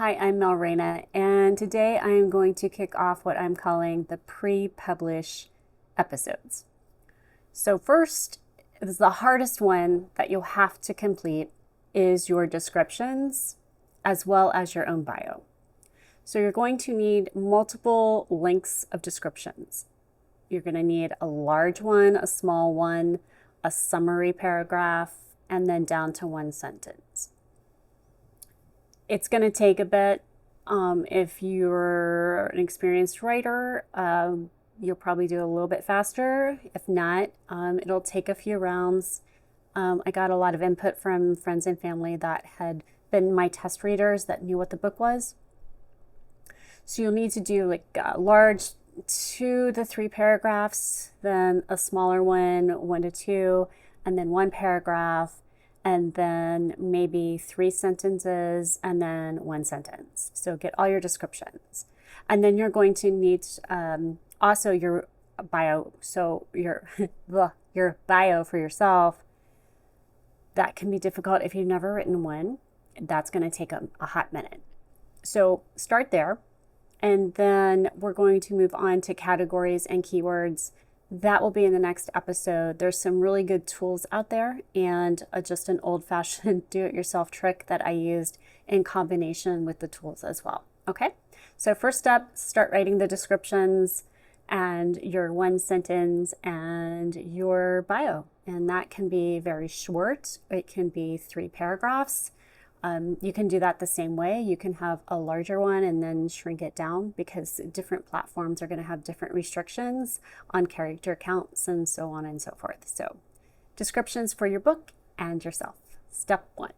Hi, I'm Mel Reyna, and today I am going to kick off what I'm calling the pre-publish episodes. So first, is the hardest one that you'll have to complete is your descriptions as well as your own bio. So you're going to need multiple lengths of descriptions. You're going to need a large one, a small one, a summary paragraph, and then down to one sentence. It's going to take a bit. If you're an experienced writer, you'll probably do it a little bit faster. If not, it'll take a few rounds. I got a lot of input from friends and family that had been my test readers that knew what the book was. So you'll need to do like a large 2 to 3 paragraphs, then a smaller one, 1 to 2, and then 1 paragraph, and then maybe 3 sentences, and then 1 sentence. So get all your descriptions. And then you're going to need also your bio. So your, your bio for yourself. That can be difficult if you've never written one. That's going to take a hot minute. So start there. And then we're going to move on to categories and keywords. That will be in the next episode. There's some really good tools out there and just an old-fashioned do-it-yourself trick that I used in combination with the tools as well. Okay, so first step, start writing the descriptions and your 1 sentence and your bio. And that can be very short. It can be 3 paragraphs. You can do that the same way. You can have a larger one and then shrink it down because different platforms are going to have different restrictions on character counts and so on and so forth. So descriptions for your book and yourself. Step 1.